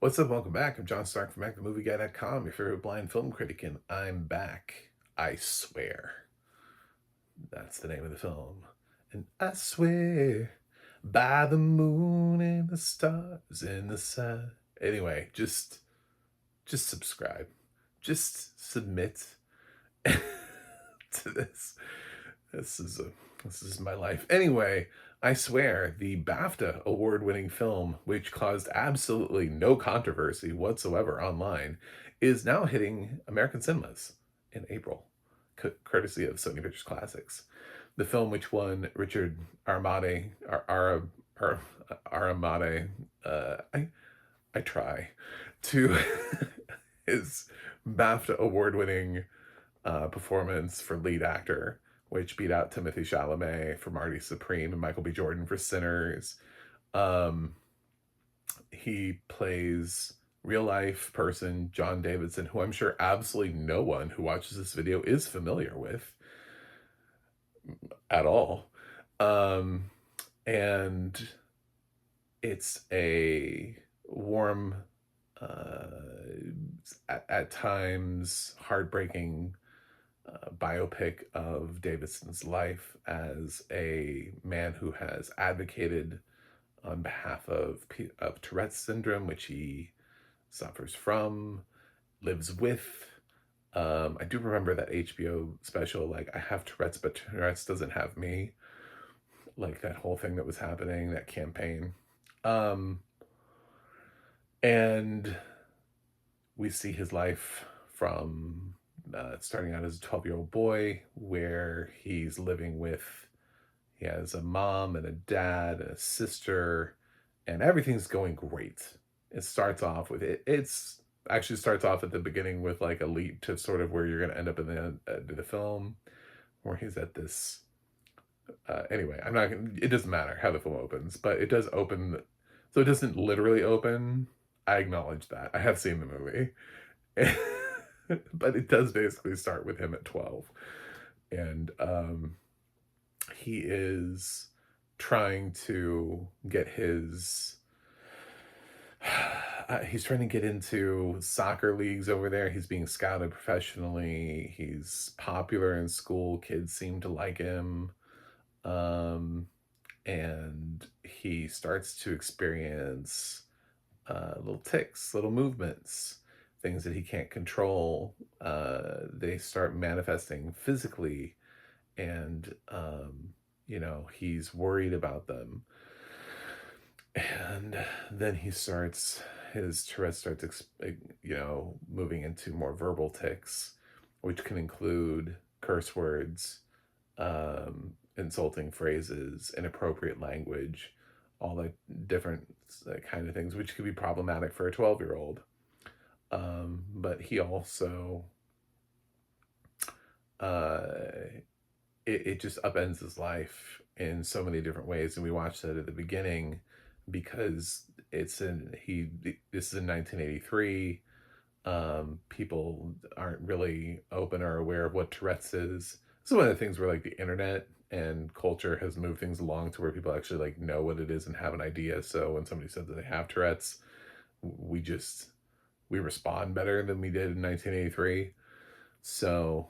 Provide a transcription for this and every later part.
What's up? Welcome back. I'm John Stark from MacTheMovieGuy.com, your favorite blind film critic, and I'm back. I swear. That's the name of the film. And I swear by the moon and the stars in the sun. Anyway, just subscribe. Just submit to this. This is a this is my life. Anyway, I swear, the BAFTA award-winning film, which caused absolutely no controversy whatsoever online, is now hitting American cinemas in April, courtesy of Sony Pictures Classics. The film, which won Richard Armade, Aramade, I try to his BAFTA award-winning performance for lead actor, which beat out Timothy Chalamet for Marty Supreme and Michael B. Jordan for Sinners. Um, he plays real life person John Davidson, who I'm sure absolutely no one who watches this video is familiar with at all. And it's a warm, at times heartbreaking biopic of Davidson's life as a man who has advocated on behalf of Tourette's syndrome, which he suffers from, lives with. I do remember that HBO special, like, I have Tourette's, but Tourette's doesn't have me. Like, that whole thing that was happening, that campaign. And we see his life from starting out as a 12-year-old boy, where he's living with, he has a mom and a dad and a sister, and everything's going great. It starts off with it's actually starts off at the beginning with like a lead to sort of where you're going to end up in the film, where he's at this. Anyway, I'm not. It doesn't matter how the film opens, but it does open. So it doesn't literally open. I acknowledge that. I have seen the movie. But it does basically start with him at 12. And he is trying to get his he's trying to get into soccer leagues over there. He's being scouted professionally. He's popular in school. Kids seem to like him. And he starts to experience little tics, little movements, things that he can't control. They start manifesting physically, and he's worried about them. And then his Tourette starts, moving into more verbal tics, which can include curse words, insulting phrases, inappropriate language, all the different kind of things, which could be problematic for a 12-year-old. But he also, it just upends his life in so many different ways. And we watched that at the beginning because this is in 1983. People aren't really open or aware of what Tourette's is. This is one of the things where like the internet and culture has moved things along to where people actually like know what it is and have an idea. So when somebody says that they have Tourette's, we respond better than we did in 1983. So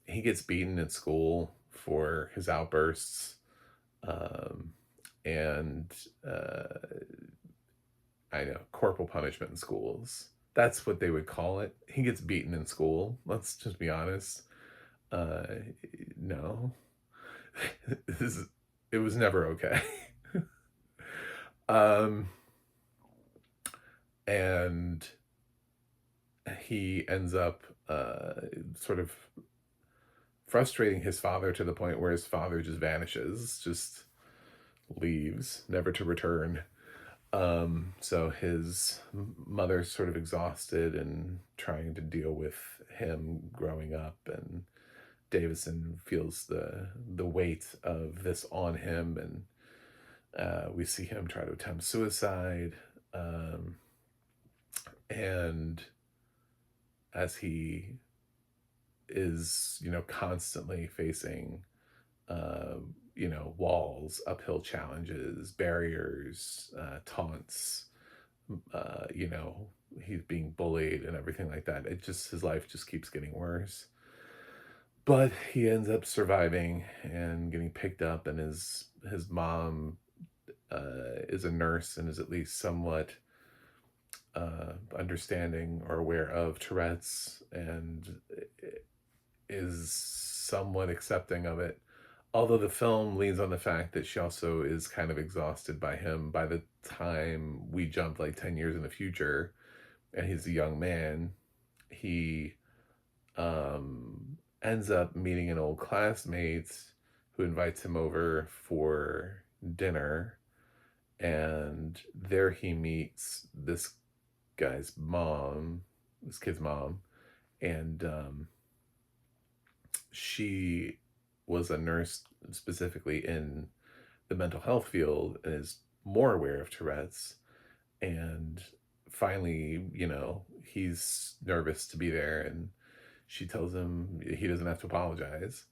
he gets beaten at school for his outbursts. And I know, corporal punishment in schools. That's what they would call it. He gets beaten in school. Let's just be honest. No. It was never okay. And he ends up sort of frustrating his father to the point where his father just vanishes, just leaves, never to return. So his mother's sort of exhausted and trying to deal with him growing up, and Davidson feels the weight of this on him, and we see him try to attempt suicide. And as he is, constantly facing, walls, uphill challenges, barriers, taunts, you know, he's being bullied and everything like that. His life just keeps getting worse. But he ends up surviving and getting picked up, and his mom is a nurse and is at least somewhat understanding or aware of Tourette's and is somewhat accepting of it. Although the film leans on the fact that she also is kind of exhausted by him by the time we jump like 10 years in the future and he's a young man, he ends up meeting an old classmate who invites him over for dinner. And there he meets this kid's mom, and she was a nurse specifically in the mental health field and is more aware of Tourette's. And finally, you know, he's nervous to be there, and she tells him he doesn't have to apologize.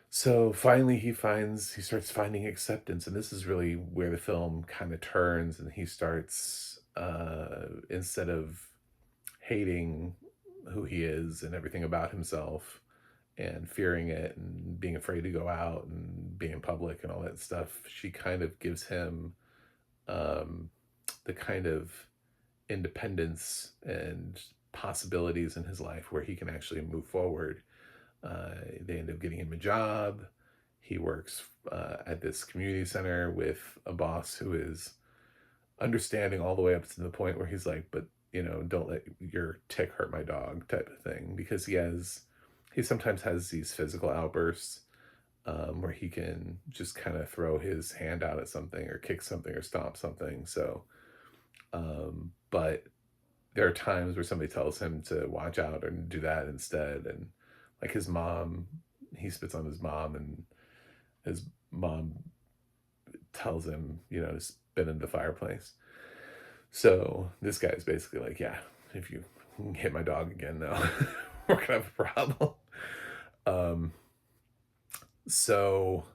So finally, he starts finding acceptance, and this is really where the film kind of turns, and he starts, instead of hating who he is and everything about himself, and fearing it, and being afraid to go out and be in public and all that stuff, she kind of gives him um, the kind of independence and possibilities in his life where he can actually move forward. They end up getting him a job. He works at this community center with a boss who is understanding all the way up to the point where he's like, but, you know, don't let your tick hurt my dog type of thing. Because he sometimes has these physical outbursts where he can just kind of throw his hand out at something or kick something or stomp something. So, but there are times where somebody tells him to watch out or do that instead. And like his mom, he spits on his mom, and his mom tells him, you know, to spit in the fireplace. So this guy's basically like, yeah, if you hit my dog again, though, we're gonna have a problem. Um, so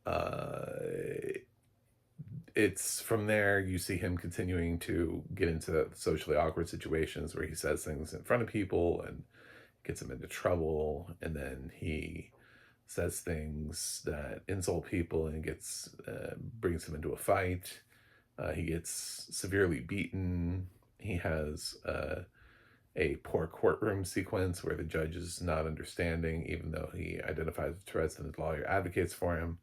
uh, it's from there you see him continuing to get into socially awkward situations where he says things in front of people and gets him into trouble, and then he says things that insult people and gets brings him into a fight. He gets severely beaten. He has a poor courtroom sequence where the judge is not understanding, even though he identifies with Tourette's and his lawyer advocates for him.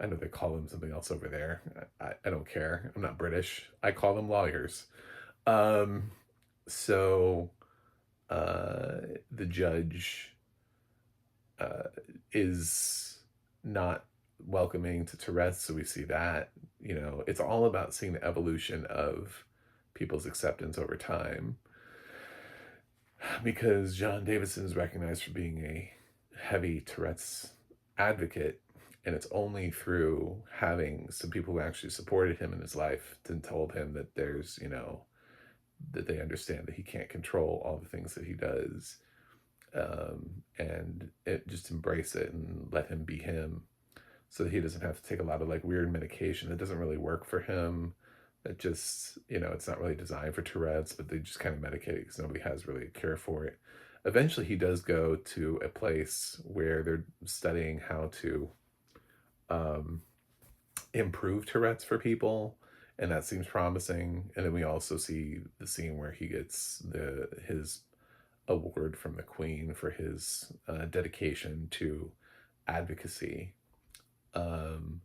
I know they call them something else over there. I don't care. I'm not British. I call them lawyers. Um, so the judge uh, is not welcoming to Tourette's, so we see that. You know, it's all about seeing the evolution of people's acceptance over time. Because John Davidson is recognized for being a heavy Tourette's advocate, and it's only through having some people who actually supported him in his life and told him that there's, you know, that they understand that he can't control all the things that he does, and it just embrace it and let him be him, so that he doesn't have to take a lot of like weird medication that doesn't really work for him. That just, you know, it's not really designed for Tourette's, but they just kind of medicate it because nobody has really a cure for it. Eventually, he does go to a place where they're studying how to um, improve Tourette's for people, and that seems promising. And then we also see the scene where he gets his award from the Queen for his dedication to advocacy. Um,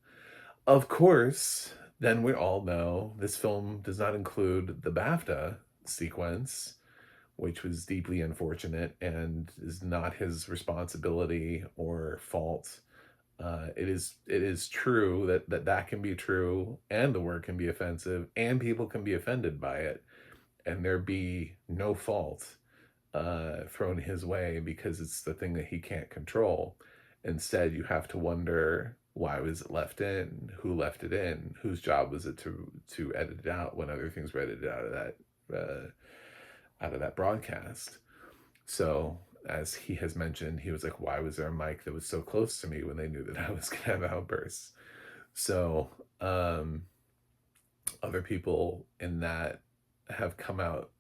of course, then we all know this film does not include the BAFTA sequence, which was deeply unfortunate and is not his responsibility or fault. It is true that can be true, and the word can be offensive, and people can be offended by it, and there be no fault thrown his way because it's the thing that he can't control. Instead, you have to wonder, why was it left in? Who left it in? Whose job was it to edit it out when other things were edited out of that broadcast? So, as he has mentioned, he was like, why was there a mic that was so close to me when they knew that I was gonna have outbursts? So, other people in that have come out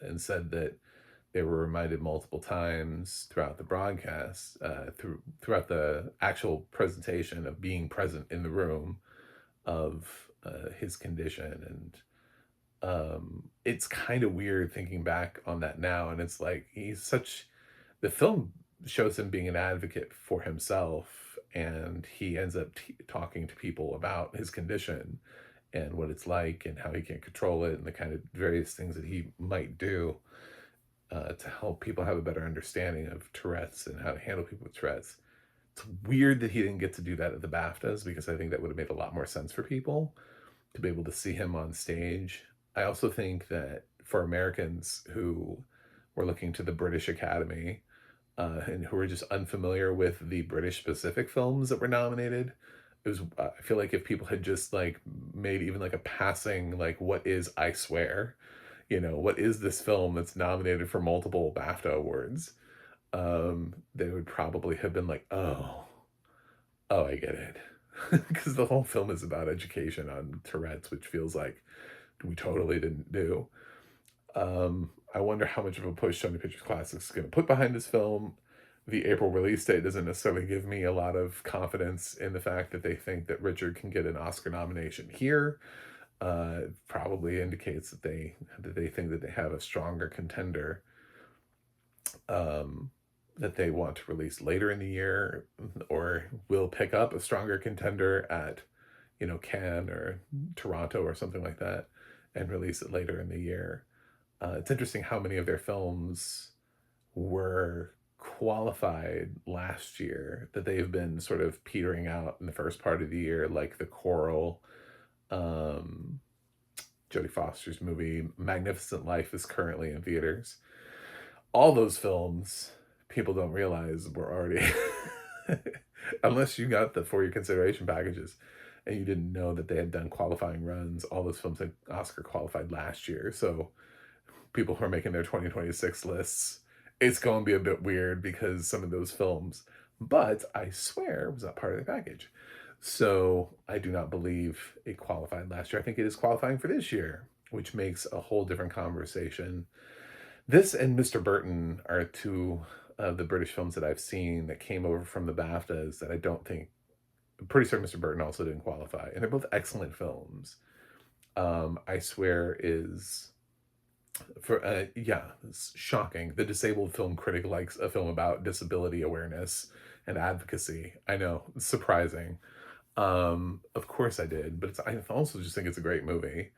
and said that they were reminded multiple times throughout the broadcast, throughout the actual presentation, of being present in the room, of his condition. And it's kind of weird thinking back on that now. And it's like, the film shows him being an advocate for himself, and he ends up talking to people about his condition and what it's like and how he can control it and the kind of various things that he might do to help people have a better understanding of Tourette's and how to handle people with Tourette's. It's weird that he didn't get to do that at the BAFTAs, because I think that would have made a lot more sense for people to be able to see him on stage. I also think that for Americans who were looking to the British Academy and who are just unfamiliar with the British specific films that were nominated, it was, I feel like if people had just like made even like a passing, like, what is I Swear? What is this film that's nominated for multiple BAFTA awards? They would probably have been like, oh, I get it. Because the whole film is about education on Tourette's, which feels like we totally didn't do. I wonder how much of a push Sony Pictures Classics is going to put behind this film. The April release date doesn't necessarily give me a lot of confidence in the fact that they think that Richard can get an Oscar nomination here. Probably indicates that they think that they have a stronger contender that they want to release later in the year, or will pick up a stronger contender at Cannes or Toronto or something like that, and release it later in the year. It's interesting how many of their films were qualified last year that they've been sort of petering out in the first part of the year, like The Coral, Jodie Foster's movie Magnificent Life is currently in theaters. All those films, people don't realize, were already unless you got the for your consideration packages and you didn't know that they had done qualifying runs, all those films had Oscar qualified last year. So people who are making their 2026 lists, it's going to be a bit weird because some of those films, but I Swear, was not part of the package. So I do not believe it qualified last year. I think it is qualifying for this year, which makes a whole different conversation. This and Mr. Burton are two of the British films that I've seen that came over from the BAFTAs that I don't think, I'm pretty sure Mr. Burton also didn't qualify. And they're both excellent films. I Swear is, it's shocking. The disabled film critic likes a film about disability awareness and advocacy. I know, it's surprising. Of course I did, but I also just think it's a great movie,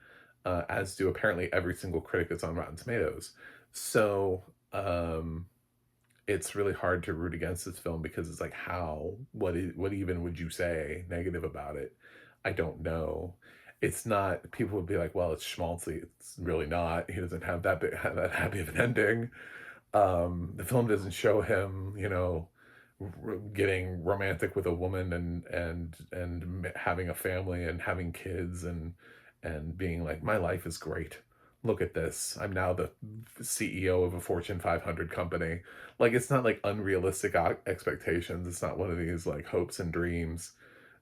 as do apparently every single critic that's on Rotten Tomatoes. So it's really hard to root against this film because it's like, what even would you say negative about it? I don't know. It's not, people would be like, well, it's schmaltzy. It's really not. He doesn't have that happy of an ending. The film doesn't show him, getting romantic with a woman and having a family and having kids and being like, my life is great. Look at this. I'm now the CEO of a Fortune 500 company. Like, it's not like unrealistic expectations. It's not one of these like hopes and dreams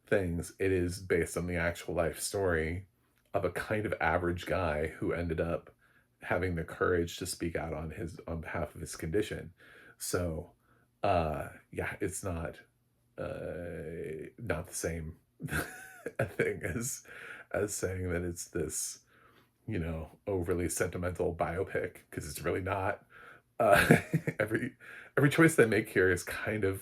things. It is based on the actual life story of a kind of average guy who ended up having the courage to speak out on behalf of his condition. So yeah, it's not the same thing as saying that it's this, overly sentimental biopic, because it's really not. Uh, every choice they make here is kind of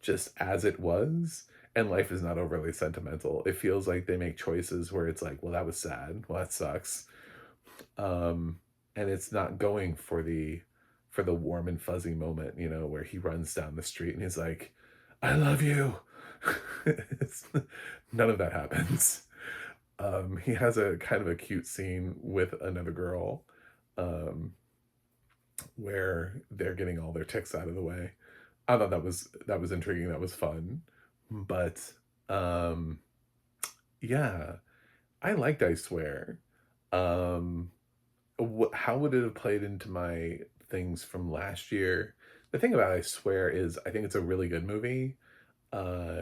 just as it was, and life is not overly sentimental. It feels like they make choices where it's like, well, that was sad. Well, that sucks. And it's not going for the warm and fuzzy moment, where he runs down the street and he's like, I love you. None of that happens. He has a kind of a cute scene with another girl, where they're getting all their ticks out of the way. I thought that was intriguing. That was fun, but yeah, I liked I Swear. Um, how would it have played into my things from last year? The thing about I Swear is I think it's a really good movie, uh,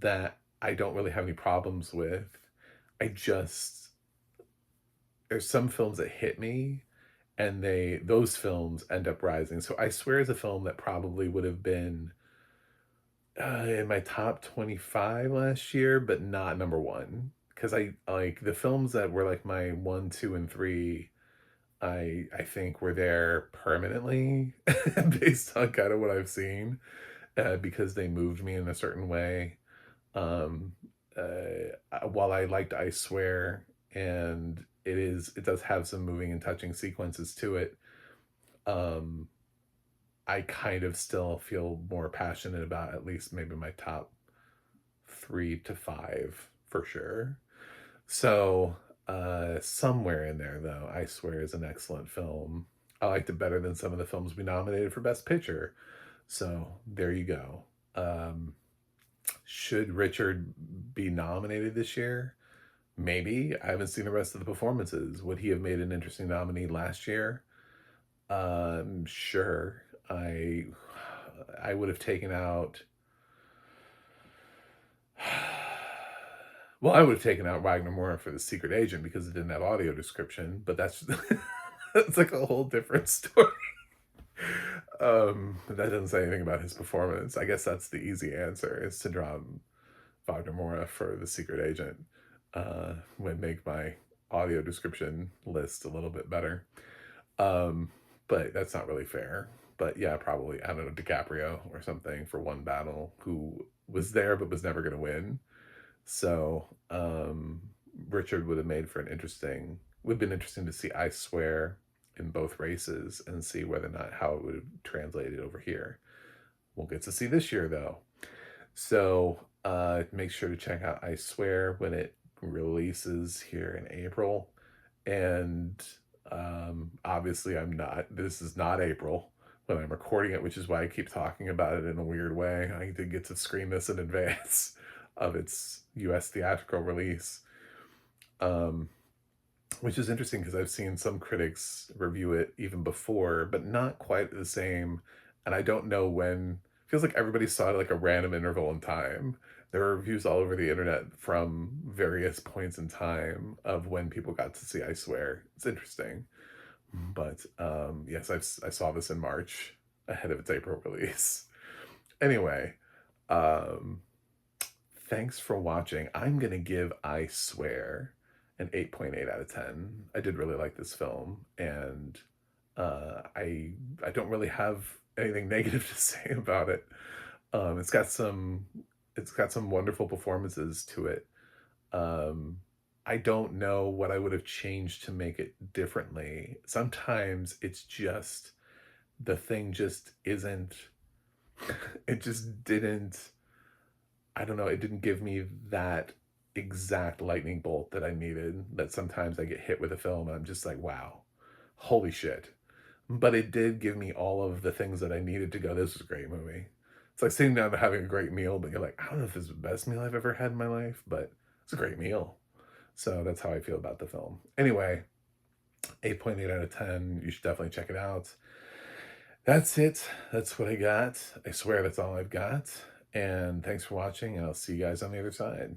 that I don't really have any problems with. I just there's some films that hit me, and those films end up rising. So I Swear is a film that probably would have been in my top 25 last year, but not number one. Because I like the films that were like my one, two, and three. I think were there permanently based on kind of what I've seen, because they moved me in a certain way. Um, while I liked I Swear, and it does have some moving and touching sequences to it. Um, I kind of still feel more passionate about at least maybe my top 3 to 5 for sure. So, somewhere in there though, I Swear is an excellent film. I liked it better than some of the films we nominated for Best Picture. So there you go. Um, should Richard be nominated this year? Maybe. I haven't seen the rest of the performances. Would he have made an interesting nominee last year? Sure. I would have taken out well, I would have taken out Wagner Moore for The Secret Agent because it didn't have audio description, but that's that's like a whole different story. But that doesn't say anything about his performance. I guess that's the easy answer is to drop Wagner Moore for The Secret Agent. Would make my audio description list a little bit better. But that's not really fair. But yeah, probably, I don't know, DiCaprio or something for One Battle, who was there but was never going to win. So Richard would have made for would have been interesting to see I Swear in both races and see whether or not how it would have translated over here. We'll get to see this year though. So make sure to check out I Swear when it releases here in April. And obviously this is not April when I'm recording it, which is why I keep talking about it in a weird way. I did get to screen this in advance of its US theatrical release. Which is interesting because I've seen some critics review it even before, but not quite the same. And I don't know when, feels like everybody saw it like a random interval in time. There are reviews all over the internet from various points in time of when people got to see I Swear. It's interesting. But yes, I saw this in March ahead of its April release. Anyway, thanks for watching. I'm going to give I Swear an 8.8 out of 10. I did really like this film, and I don't really have anything negative to say about it. It's got some wonderful performances to it. I don't know what I would have changed to make it differently. Sometimes it's just the thing just isn't it just didn't I don't know, it didn't give me that exact lightning bolt that I needed, that sometimes I get hit with a film and I'm just like, wow, holy shit. But it did give me all of the things that I needed to go, this was a great movie. It's like sitting down and having a great meal, but you're like, I don't know if this is the best meal I've ever had in my life, but it's a great meal. So that's how I feel about the film. Anyway, 8.8 out of 10. You should definitely check it out. That's it. That's what I got. I swear that's all I've got. And thanks for watching, and I'll see you guys on the other side.